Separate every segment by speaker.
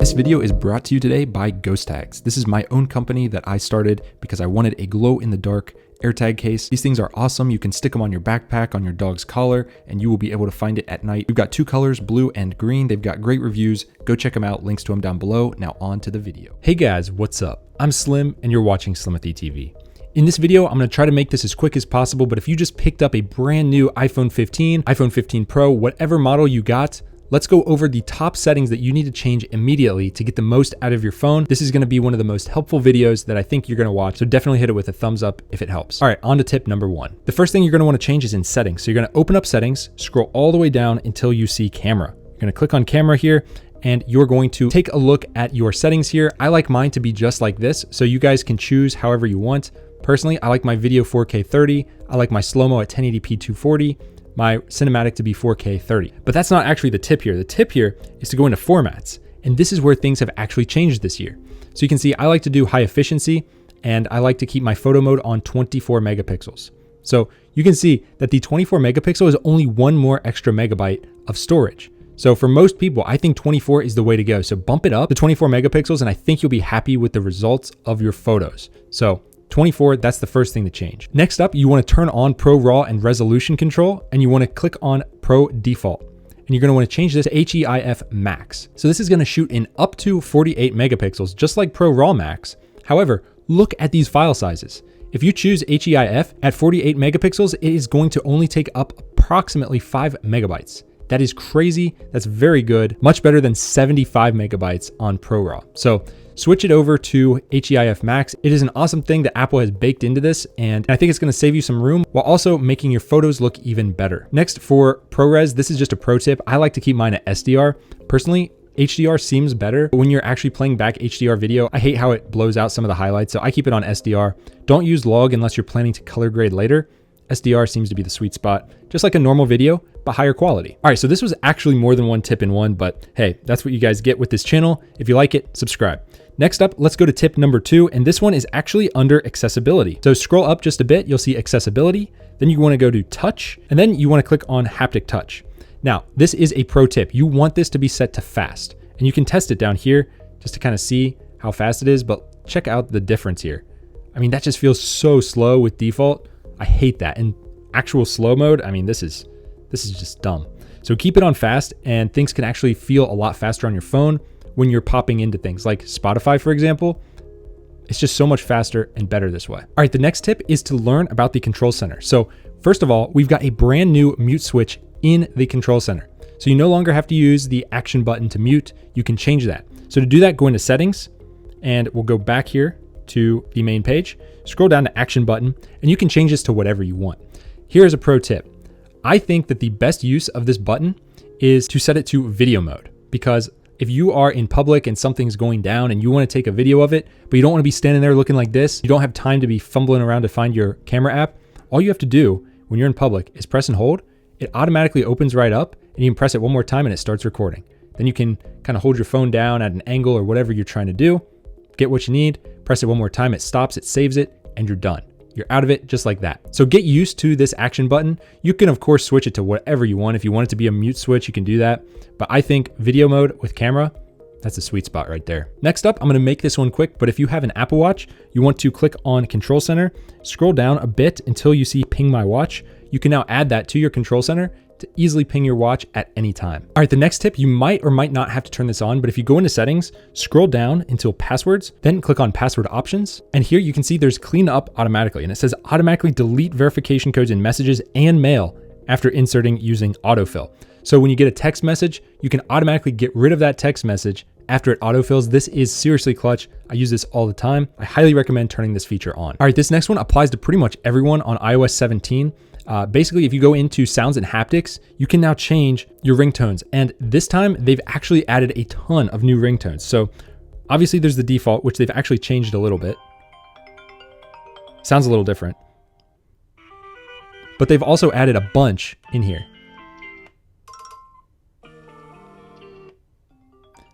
Speaker 1: This video is brought to you today by Ghostags. This is my own company that I started because I wanted a glow-in-the-dark AirTag case. These things are awesome. You can stick them on your backpack, on your dog's collar, and you will be able to find it at night. We've got two colors, blue and green. They've got great reviews. Go check them out. Links to them down below. Now on to the video. Hey guys, what's up? I'm Slim and you're watching Slimothy TV. In this video, I'm going to try to make this as quick as possible, but if you just picked up a brand new iPhone 15, iPhone 15 Pro, whatever model you got, let's go over the top settings that you need to change immediately to get the most out of your phone. This is going to be one of the most helpful videos that I think you're going to watch, so definitely hit it with a thumbs up if it helps. All right, on to tip number one. The first thing you're going to want to change is in settings. So you're going to open up settings, scroll all the way down until you see camera. You're going to click on camera here, and you're going to take a look at your settings here. I like mine to be just like this, so you guys can choose however you want. Personally, I like my video 4K 30. I like my slow-mo at 1080p 240. My cinematic to be 4K 30. But that's not actually the tip here. The tip here is to go into formats. And this is where things have actually changed this year. So you can see I like to do high efficiency and I like to keep my photo mode on 24 megapixels. So you can see that the 24 megapixel is only one more extra megabyte of storage. So for most people, I think 24 is the way to go. So bump it up to 24 megapixels and I think you'll be happy with the results of your photos. So 24, that's the first thing to change. Next up, you want to turn on Pro RAW and resolution control, and you want to click on Pro Default. And you're going to want to change this to HEIF Max. So this is going to shoot in up to 48 megapixels, just like Pro RAW Max. However, look at these file sizes. If you choose HEIF at 48 megapixels, it is going to only take up approximately 5 megabytes. That is crazy. That's very good. Much better than 75 megabytes on Pro RAW. So switch it over to HEIF Max. It is an awesome thing that Apple has baked into this, and I think it's going to save you some room while also making your photos look even better. Next, for ProRes, this is just a pro tip. I like to keep mine at SDR. Personally, HDR seems better, but when you're actually playing back HDR video, I hate how it blows out some of the highlights, so I keep it on SDR. Don't use log unless you're planning to color grade later. SDR seems to be the sweet spot, just like a normal video, but higher quality. All right, so this was actually more than one tip in one, but hey, that's what you guys get with this channel. If you like it, subscribe. Next up, let's go to tip number two, and this one is actually under accessibility. So scroll up just a bit, you'll see accessibility, then you want to go to touch, and then you want to click on Haptic Touch. Now, this is a pro tip. You want this to be set to fast, and you can test it down here just to kind of see how fast it is, but check out the difference here. I mean, that just feels so slow with default. I hate that. In actual slow mode, I mean, this is just dumb. So keep it on fast, and things can actually feel a lot faster on your phone when you're popping into things like Spotify, for example. It's just so much faster and better this way. All right, the next tip is to learn about the control center. So first of all, we've got a brand new mute switch in the control center. So you no longer have to use the action button to mute. You can change that. So to do that, go into settings, and we'll go back here to the main page, scroll down to action button, and you can change this to whatever you want. Here's a pro tip. I think that the best use of this button is to set it to video mode, because if you are in public and something's going down and you want to take a video of it, but you don't want to be standing there looking like this, you don't have time to be fumbling around to find your camera app, all you have to do when you're in public is press and hold. It automatically opens right up, and you can press it one more time and it starts recording. Then you can kind of hold your phone down at an angle or whatever you're trying to do, get what you need, press it one more time, it stops, it saves it, and you're done. You're out of it just like that. So get used to this action button. You can of course switch it to whatever you want. If you want it to be a mute switch, you can do that. But I think video mode with camera, that's a sweet spot right there. Next up, I'm gonna make this one quick, but if you have an Apple Watch, you want to click on Control Center, scroll down a bit until you see Ping My Watch. You can now add that to your Control Center to easily ping your watch at any time. All right, the next tip, you might or might not have to turn this on, but if you go into settings, scroll down until passwords, then click on password options. And here you can see there's clean up automatically, and it says automatically delete verification codes in messages and mail after inserting using autofill. So when you get a text message, you can automatically get rid of that text message after it autofills. This is seriously clutch. I use this all the time. I highly recommend turning this feature on. All right, this next one applies to pretty much everyone on iOS 17. Basically, if you go into sounds and haptics, you can now change your ringtones. And this time they've actually added a ton of new ringtones. So obviously there's the default, which they've actually changed a little bit. Sounds a little different. But they've also added a bunch in here.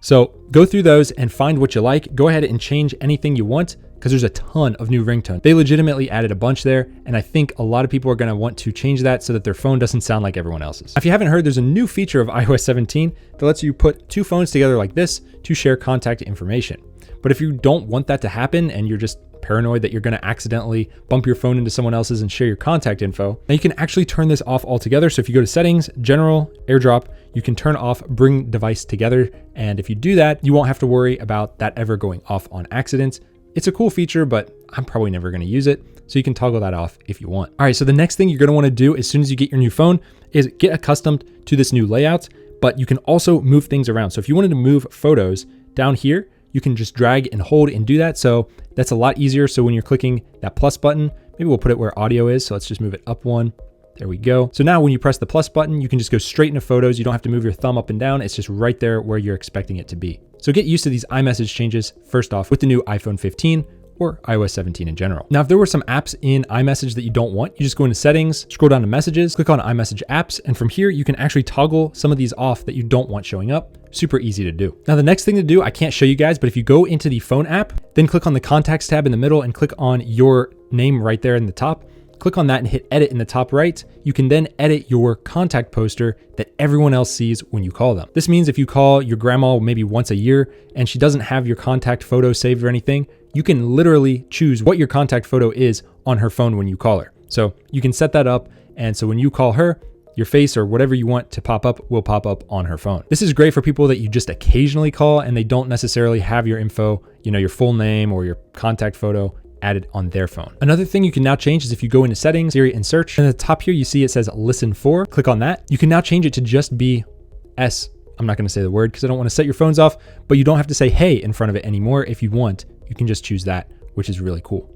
Speaker 1: So go through those and find what you like. Go ahead and change anything you want. because there's a ton of new ringtones. They legitimately added a bunch there, and I think a lot of people are going to want to change that so that their phone doesn't sound like everyone else's. If you haven't heard, there's a new feature of iOS 17 that lets you put two phones together like this to share contact information. But if you don't want that to happen and you're just paranoid that you're going to accidentally bump your phone into someone else's and share your contact info, now you can actually turn this off altogether. So if you go to settings, general, AirDrop, you can turn off bring device together. And if you do that, you won't have to worry about that ever going off on accident. It's a cool feature, but I'm probably never going to use it. So you can toggle that off if you want. All right, so the next thing you're going to want to do as soon as you get your new phone is get accustomed to this new layout, but you can also move things around. So if you wanted to move photos down here, you can just drag and hold and do that. So that's a lot easier. So when you're clicking that plus button, maybe we'll put it where audio is. So let's just move it up one. There we go. So now when you press the plus button, you can just go straight into photos. You don't have to move your thumb up and down. It's just right there where you're expecting it to be. So get used to these iMessage changes first off with the new iPhone 15 or iOS 17 in general. Now, if there were some apps in iMessage that you don't want, you just go into settings, scroll down to messages, click on iMessage apps, and from here, you can actually toggle some of these off that you don't want showing up. Super easy to do. Now, the next thing to do, I can't show you guys, but if you go into the phone app, then click on the contacts tab in the middle and click on your name right there in the top. Click on that and hit edit in the top right. You can then edit your contact poster that everyone else sees when you call them. This means if you call your grandma maybe once a year and she doesn't have your contact photo saved or anything, you can literally choose what your contact photo is on her phone when you call her. So you can set that up. And so when you call her, your face or whatever you want to pop up will pop up on her phone. This is great for people that you just occasionally call and they don't necessarily have your info, your full name or your contact photo added on their phone. Another thing you can now change is if you go into settings, Siri and search, and at the top here, you see it says listen for, click on that. You can now change it to just be S. I'm not going to say the word because I don't want to set your phones off, but you don't have to say hey in front of it anymore. If you want, you can just choose that, which is really cool.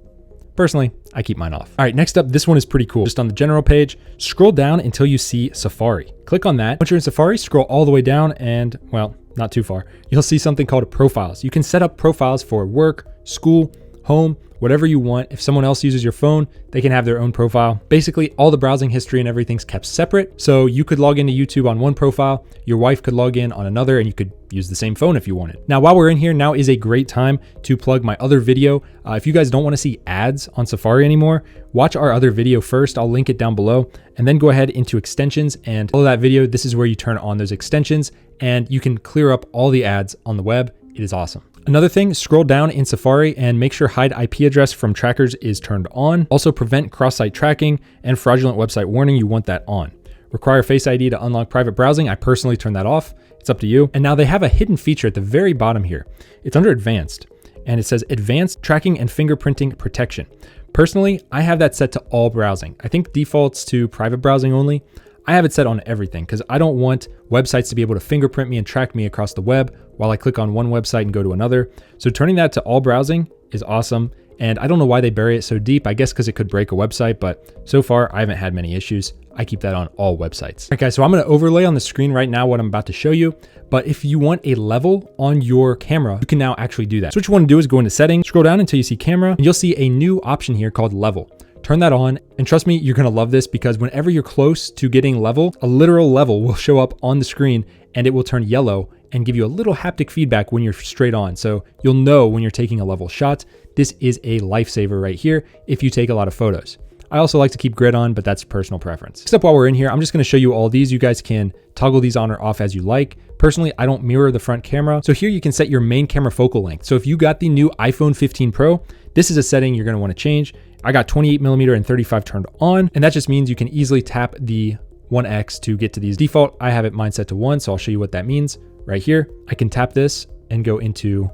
Speaker 1: Personally, I keep mine off. All right, next up, this one is pretty cool. Just on the general page, scroll down until you see Safari. Click on that. Once you're in Safari, scroll all the way down and, well, not too far. You'll see something called profiles. You can set up profiles for work, school, home, whatever you want. If someone else uses your phone, they can have their own profile. Basically, all the browsing history and everything's kept separate. So you could log into YouTube on one profile, your wife could log in on another, and you could use the same phone if you wanted. Now, while we're in here, now is a great time to plug my other video. If you guys don't want to see ads on Safari anymore, watch our other video first. I'll link it down below, and then go ahead into extensions and follow that video. This is where you turn on those extensions and you can clear up all the ads on the web. It is awesome. Another thing, scroll down in Safari and make sure hide IP address from trackers is turned on. Also prevent cross-site tracking and fraudulent website warning. You want that on. Require Face ID to unlock private browsing. I personally turn that off. It's up to you. And now they have a hidden feature at the very bottom here. It's under advanced and it says advanced tracking and fingerprinting protection. Personally, I have that set to all browsing. I think defaults to private browsing only. I have it set on everything because I don't want websites to be able to fingerprint me and track me across the web while I click on one website and go to another. So turning that to all browsing is awesome. And I don't know why they bury it so deep. I guess because it could break a website, but so far I haven't had many issues. I keep that on all websites. Okay, so I'm going to overlay on the screen right now what I'm about to show you. But if you want a level on your camera, you can now actually do that. So what you want to do is go into settings, scroll down until you see camera, and you'll see a new option here called level. Turn that on, and trust me, you're gonna love this because whenever you're close to getting level, a literal level will show up on the screen and it will turn yellow and give you a little haptic feedback when you're straight on. So you'll know when you're taking a level shot. This is a lifesaver right here if you take a lot of photos. I also like to keep grid on, but that's personal preference. Except while we're in here, I'm just gonna show you all these. You guys can toggle these on or off as you like. Personally, I don't mirror the front camera. So here you can set your main camera focal length. So if you got the new iPhone 15 Pro, this is a setting you're gonna wanna change. I got 28mm and 35 turned on, and that just means you can easily tap the 1x to get to these. Default, I have it mine set to 1, so I'll show you what that means right here. I can tap this and go into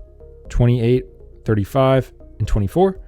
Speaker 1: 28, 35, and 24,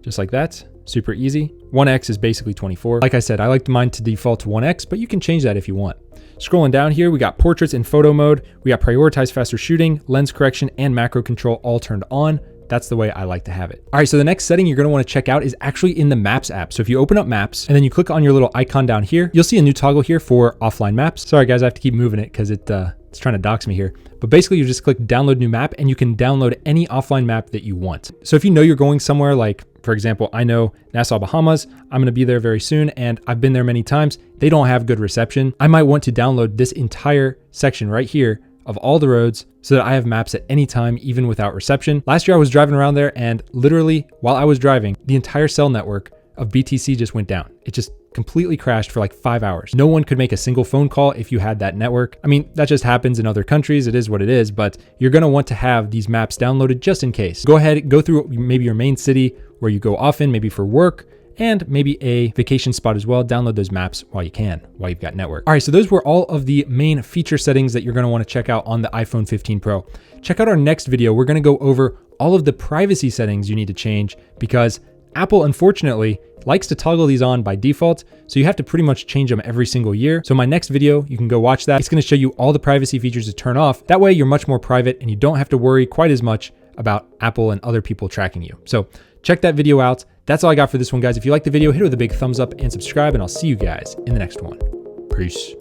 Speaker 1: just like that. Super easy. 1x is basically 24. Like I said, I like mine to default to 1x, but you can change that if you want. Scrolling down here, we got portraits in photo mode. We got prioritize faster shooting, lens correction, and macro control all turned on. That's the way I like to have it. All right, so the next setting you're gonna wanna check out is actually in the Maps app. So if you open up Maps and then you click on your little icon down here, you'll see a new toggle here for offline maps. Sorry guys, I have to keep moving it because it's trying to dox me here. But basically you just click download new map and you can download any offline map that you want. So if you know you're going somewhere, like for example, I know Nassau, Bahamas, I'm gonna be there very soon and I've been there many times. They don't have good reception. I might want to download this entire section right here of all the roads so that I have maps at any time, even without reception. Last year I was driving around there and literally while I was driving, the entire cell network of BTC just went down. It just completely crashed for like 5 hours. No one could make a single phone call if you had that network. I mean, that just happens in other countries. It is what it is, but you're gonna want to have these maps downloaded just in case. Go ahead, go through maybe your main city where you go often, maybe for work, and maybe a vacation spot as well. Download those maps while you can, while you've got network. All right, so those were all of the main feature settings that you're gonna wanna check out on the iPhone 15 Pro. Check out our next video. We're gonna go over all of the privacy settings you need to change because Apple, unfortunately, likes to toggle these on by default, so you have to pretty much change them every single year. So my next video, you can go watch that. It's gonna show you all the privacy features to turn off. That way you're much more private and you don't have to worry quite as much about Apple and other people tracking you. So check that video out. That's all I got for this one, guys. If you like the video, hit it with a big thumbs up and subscribe, and I'll see you guys in the next one. Peace.